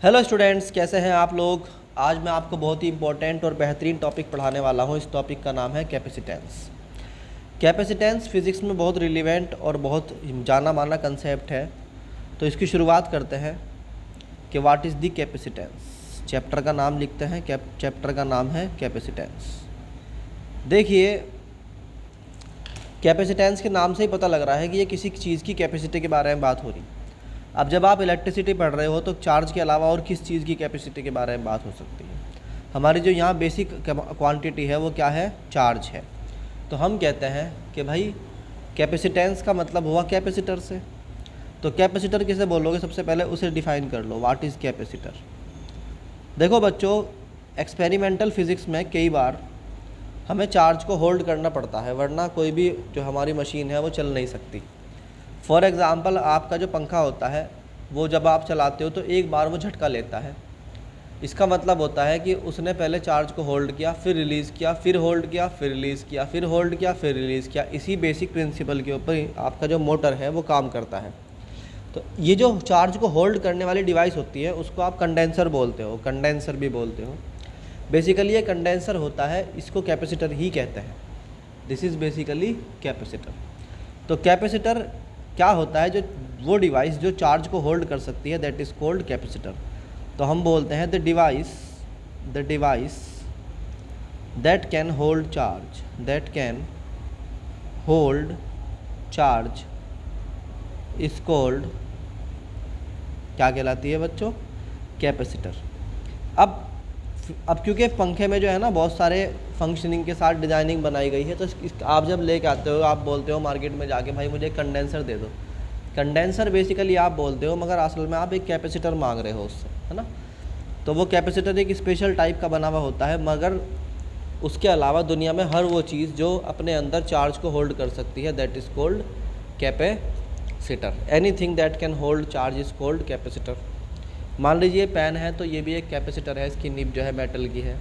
Hello students, कैसे हैं आप लोग। आज मैं आपको बहुत ही इंपॉर्टेंट और बेहतरीन टॉपिक पढ़ाने वाला हूं। इस टॉपिक का नाम है कैपेसिटेंस। कैपेसिटेंस फिज़िक्स में बहुत रिलेवेंट और बहुत जाना माना कंसेप्ट है। तो इसकी शुरुआत करते हैं कि what is the capacitance. Chapter का नाम लिखते हैं, चैप्टर का नाम है कैपेसिटेंस। देखिए, कैपेसिटेंस के नाम से ही पता लग रहा है कि ये किसी चीज़ की कैपेसिटी के बारे में बात हो रही। अब जब आप इलेक्ट्रिसिटी पढ़ रहे हो तो चार्ज के अलावा और किस चीज़ की कैपेसिटी के बारे में बात हो सकती है। हमारी जो यहाँ बेसिक क्वांटिटी है वो क्या है, चार्ज है। तो हम कहते हैं कि भाई कैपेसिटेंस का मतलब हुआ कैपेसिटर से। तो कैपेसिटर किसे बोलोगे, सबसे पहले उसे डिफाइन कर लो, व्हाट इज़ कैपेसिटर। देखो बच्चों, एक्सपेरिमेंटल फिज़िक्स में कई बार हमें चार्ज को होल्ड करना पड़ता है, वरना कोई भी जो हमारी मशीन है वो चल नहीं सकती। फॉर एग्ज़ाम्पल, आपका जो पंखा होता है वो जब आप चलाते हो तो एक बार वो झटका लेता है। इसका मतलब होता है कि उसने पहले चार्ज को होल्ड किया, फिर रिलीज़ किया, फिर होल्ड किया, फिर रिलीज़ किया, फिर होल्ड किया, फिर रिलीज़ किया। इसी बेसिक प्रिंसिपल के ऊपर ही आपका जो मोटर है वो काम करता है। तो ये जो चार्ज को होल्ड करने वाली डिवाइस होती है उसको आप कंडेंसर बोलते हो, कंडेंसर भी बोलते हो। बेसिकली ये कंडेंसर होता है, इसको कैपेसिटर ही कहते हैं। This is basically capacitor. तो कैपेसिटर क्या होता है, जो वो डिवाइस जो चार्ज को होल्ड कर सकती है, दैट इज़ कॉल्ड कैपेसिटर। तो हम बोलते हैं the device that can hold charge, that can hold charge is called, क्या कहलाती है बच्चों, कैपेसिटर। अब क्योंकि पंखे में जो है ना बहुत सारे फंक्शनिंग के साथ डिज़ाइनिंग बनाई गई है, तो आप जब लेके आते हो, आप बोलते हो मार्केट में जाके भाई मुझे कंडेंसर दे दो। कंडेंसर बेसिकली आप बोलते हो, मगर असल में आप एक कैपेसिटर मांग रहे हो उससे, है ना। तो वो कैपेसिटर एक स्पेशल टाइप का बना हुआ होता है, मगर उसके अलावा दुनिया में हर वो चीज़ जो अपने अंदर चार्ज को होल्ड कर सकती है, that is called capacitor. Anything that can hold charge is called capacitor. मान लीजिए पेन है तो ये भी एक कैपेसिटर है, इसकी निब जो है मेटल की है।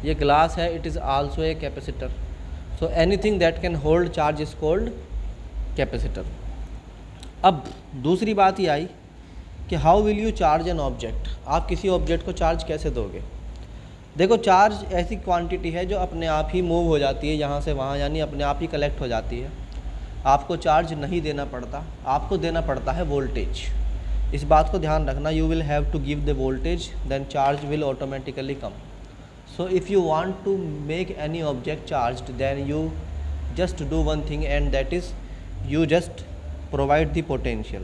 ये ग्लास है, it is also a capacitor. So anything that can hold charge is called capacitor. अब दूसरी बात ये आई कि how will you charge an object. आप किसी ऑब्जेक्ट को चार्ज कैसे दोगे। देखो, चार्ज ऐसी क्वांटिटी है जो अपने आप ही मूव हो जाती है यहाँ से वहाँ, यानी अपने आप ही कलेक्ट हो जाती है। आपको चार्ज नहीं देना पड़ता, आपको देना पड़ता है वोल्टेज। इस बात को ध्यान रखना, you will have to give the voltage, then charge will automatically come. So if you want to make any object charged, then you just do one thing, and that is you just provide the potential.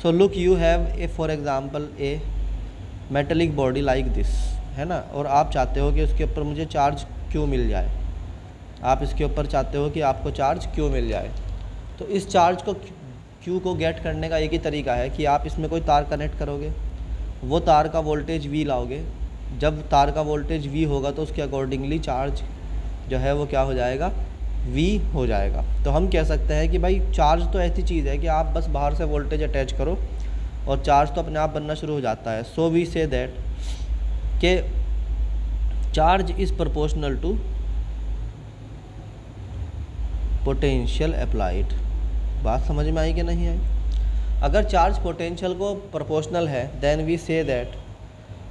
So look, you have a for example a metallic body like this, है ना, और आप चाहते हो कि उसके ऊपर मुझे चार्ज क्यों मिल जाए। आप इसके ऊपर चाहते हो कि आपको चार्ज क्यों मिल जाए। तो इस चार्ज को क्यू को गेट करने का एक ही तरीका है कि आप इसमें कोई तार कनेक्ट करोगे, वो तार का वोल्टेज V लाओगे। जब तार का वोल्टेज V होगा तो उसके अकॉर्डिंगली चार्ज जो है वो क्या हो जाएगा, V हो जाएगा। तो हम कह सकते हैं कि भाई चार्ज तो ऐसी चीज़ है कि आप बस बाहर से वोल्टेज अटैच करो और चार्ज तो अपने आप बनना शुरू हो जाता है। सो वी से दैट के charge is proportional to potential applied. बात समझ में आई कि नहीं आई। अगर चार्ज पोटेंशियल को प्रोपोर्शनल है, देन वी से दैट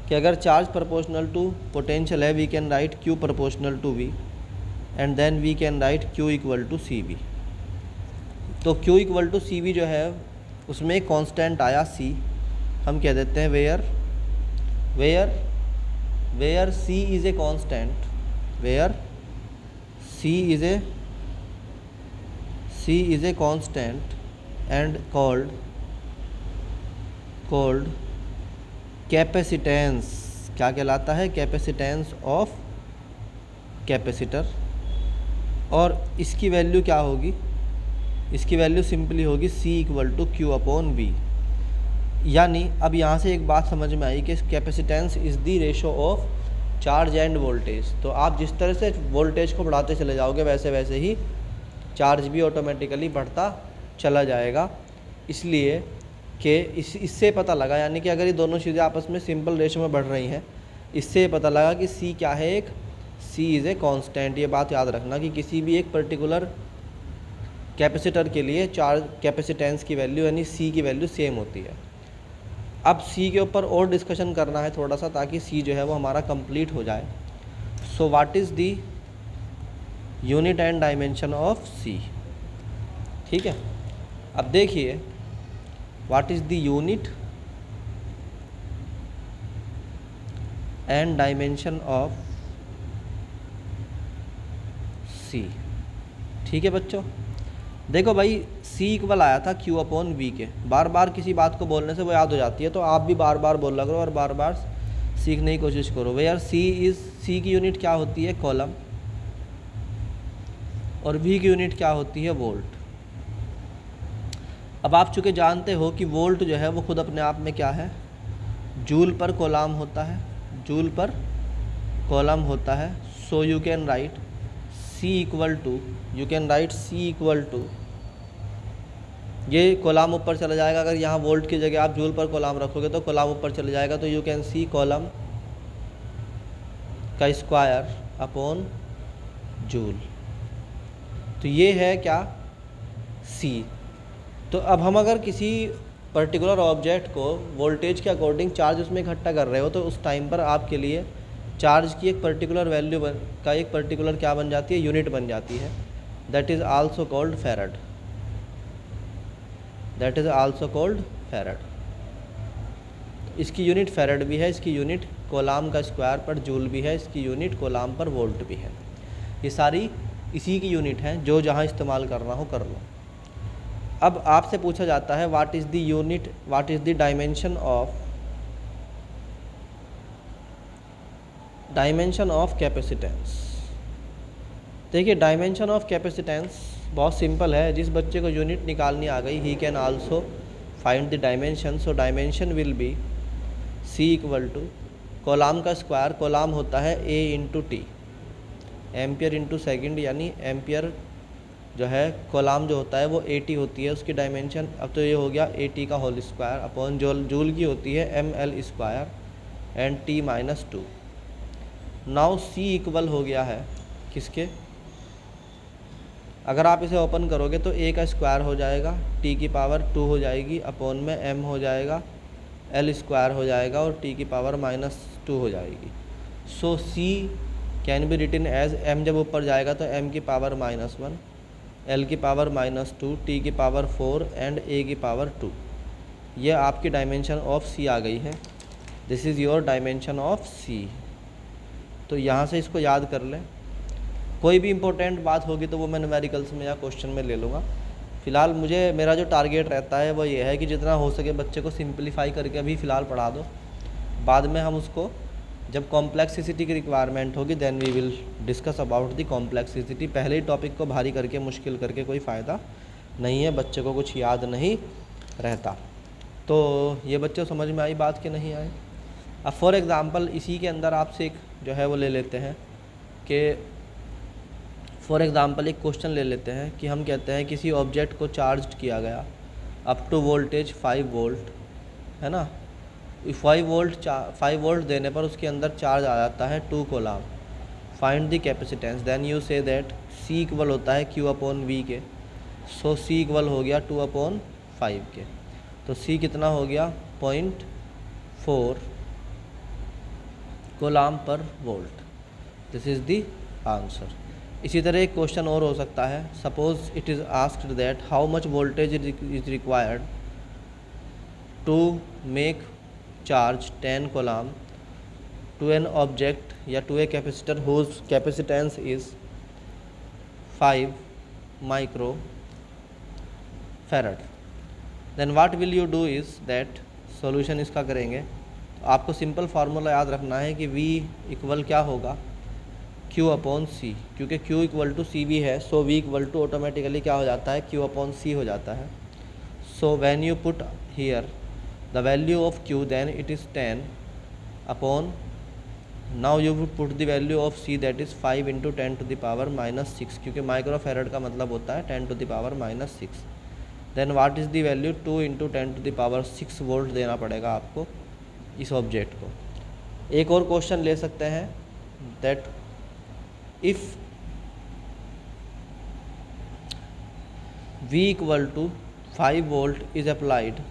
कि अगर चार्ज प्रोपोर्शनल टू पोटेंशियल है, we can write Q proportional to V, and then we can write Q equal to CV। तो Q इक्वल टू CV जो है उसमें एक कांस्टेंट आया C, हम कह देते हैं where C is a constant, where C is a constant and called capacitance. क्या कहलाता है, कैपेसिटेंस ऑफ कैपेसिटर। और इसकी वैल्यू क्या होगी, इसकी वैल्यू सिंपली होगी C equal to Q upon V। यानी अब यहाँ से एक बात समझ में आई कि capacitance is the ratio of charge end voltage. तो आप जिस तरह से वोल्टेज को बढ़ाते चले जाओगे वैसे वैसे ही चार्ज भी ऑटोमेटिकली बढ़ता चला जाएगा। इसलिए कि इससे पता लगा, यानी कि अगर ये दोनों चीज़ें आपस में सिंपल रेशो में बढ़ रही हैं, इससे पता लगा कि C क्या है, एक C इज़ ए कांस्टेंट। ये बात याद रखना कि किसी भी एक पर्टिकुलर कैपेसिटर के लिए चार्ज कैपेसिटेंस की वैल्यू यानी C की वैल्यू सेम होती है। अब सी के ऊपर और डिस्कशन करना है थोड़ा सा, ताकि सी जो है वो हमारा कंप्लीट हो जाए। So what is the unit and dimension of C. ठीक है, अब देखिए what is the unit and dimension of C. ठीक है बच्चों, देखो भाई सी इक्वल आया था क्यू अपॉन वी के। बार बार किसी बात को बोलने से वो याद हो जाती है, तो आप भी बार बार बोला करो और बार बार सीखने की कोशिश करो। वे यार सी की यूनिट क्या होती है, कॉलम, और वी की यूनिट क्या होती है, वोल्ट। अब आप चूँकि जानते हो कि वोल्ट जो है वो खुद अपने आप में क्या है, जूल पर कॉलम होता है, जूल पर कॉलम होता है। So you can write C equal to, you can write C equal to, ये कॉलम ऊपर चला जाएगा। अगर यहाँ वोल्ट की जगह आप जूल पर कॉलम रखोगे तो कॉलम ऊपर चले जाएगा, तो यू कैन सी कॉलम का स्क्वायर अपॉन जूल। तो ये है क्या, सी। तो अब हम अगर किसी पर्टिकुलर ऑब्जेक्ट को वोल्टेज के अकॉर्डिंग चार्ज उसमें इकट्ठा कर रहे हो, तो उस टाइम पर आपके लिए चार्ज की एक पर्टिकुलर वैल्यू का एक पर्टिकुलर क्या बन जाती है, यूनिट बन जाती है। That is also called farad, that is also called farad. इसकी यूनिट फैरड भी है, इसकी यूनिट कॉलम का स्क्वायर पर जूल भी है, इसकी यूनिट कॉलम पर वोल्ट भी है। ये सारी इसी की यूनिट हैं, जो जहाँ इस्तेमाल करना हो कर लो। अब आपसे पूछा जाता है what is the unit, what is the dimension of capacitance. देखिए डायमेंशन ऑफ कैपेसिटेंस बहुत सिंपल है। जिस बच्चे को यूनिट निकालनी आ गई, he can also find the dimension. So dimension will be C equal to coulomb का स्क्वायर, कॉलम होता है A into T, ampere into second, यानी एम्पियर जो है कॉलम जो होता है वो AT होती है उसकी डायमेंशन। अब तो ये हो गया AT का होल स्क्वायर अपॉन जूल की होती है ML square and T-2। Now C equal हो गया है किसके, अगर आप इसे ओपन करोगे तो A का स्क्वायर हो जाएगा, T की पावर 2 हो जाएगी, अपॉन में M हो जाएगा, L स्क्वायर हो जाएगा और T की पावर -2 हो जाएगी। So C can be written as, M जब ऊपर जाएगा तो M की पावर -1, L की पावर -2, T की पावर 4 एंड A की पावर 2। ये आपकी डायमेंशन ऑफ C आ गई है। This is your dimension of C। तो यहाँ से इसको याद कर लें। कोई भी इम्पोर्टेंट बात होगी तो वो मैं न्यूमेरिकल्स में या क्वेश्चन में ले लूँगा। फ़िलहाल मेरा जो टारगेट रहता है वो ये है कि जितना हो सके बच्चे को सिंप्लीफाई करके अभी फ़िलहाल पढ़ा दो। बाद में हम उसको जब कॉम्प्लेक्सिटी की रिक्वायरमेंट होगी then we will discuss about the complexity. पहले ही टॉपिक को भारी करके मुश्किल करके कोई फ़ायदा नहीं है, बच्चे को कुछ याद नहीं रहता। तो ये बच्चों समझ में आई बात कि नहीं आई। अब फॉर एग्ज़ाम्पल इसी के अंदर आपसे एक जो है वो ले लेते हैं कि फॉर एग्ज़ाम्पल एक क्वेश्चन ले लेते हैं कि हम कहते हैं किसी ऑब्जेक्ट को चार्ज किया गया अप टू वोल्टेज 5 वोल्ट, है ना। 5 वोल्ट देने पर उसके अंदर चार्ज आ जाता है 2 coulomb. Find the capacitance, then you say that C equal होता है Q अपॉन V के। सो C इक्वल हो गया 2/5 के। तो C कितना हो गया 0.4 कूलम पर volt. This is the answer. इसी तरह एक क्वेश्चन और हो सकता है, suppose it is asked that how much voltage is required to make charge 10 coulomb to an object या to a capacitor whose capacitance is 5 micro farad. Then what will you do is that, solution इसका करेंगे। तो आपको simple formula याद रखना है कि V equal क्या होगा Q अपॉन C, क्योंकि Q इक्वल टू C भी है। सो V इक्वल टू ऑटोमेटिकली क्या हो जाता है, Q अपॉन C हो जाता है। So when you put here the value of Q then it is 10 upon, now you would put the value of C that is 5 into 10 to the power -6, क्योंकि micro farad का मतलब होता है 10 to the power -6। then what is the value 2 into 10 to the power 6 volt देना पड़ेगा आपको इस object को। एक और क्वेश्चन ले सकते हैं that if V equal to 5 volt is applied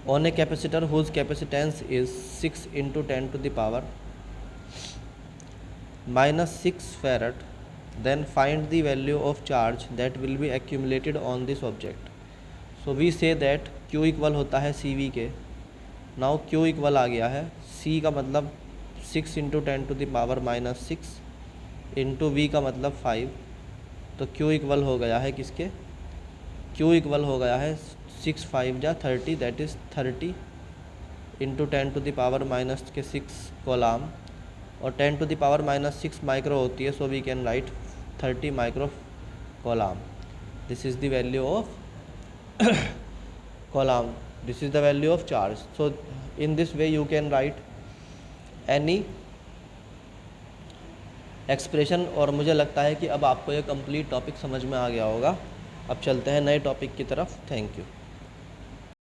On a capacitor whose capacitance is 6 into 10 to the power minus 6 farad, then find the value of charge that will be accumulated on this object. So we say that Q equal होता है CV के. Now Q equal आ गया है, C का मतलब 6 into 10 to the power minus 6 into V का मतलब 5. तो Q इक्वल हो गया है किसके? Q इक्वल हो गया है 6 5 जा 30, that is 30 into 10 to the power minus के 6 कोलाम, और 10 to the power minus 6 micro होती है, so we can write 30 micro coulomb. This is the value of coulomb, this is the value of charge. So in this way you can write any expression. और मुझे लगता है कि अब आपको ये कंप्लीट टॉपिक समझ में आ गया होगा. अब चलते हैं नए टॉपिक की तरफ. Thank you.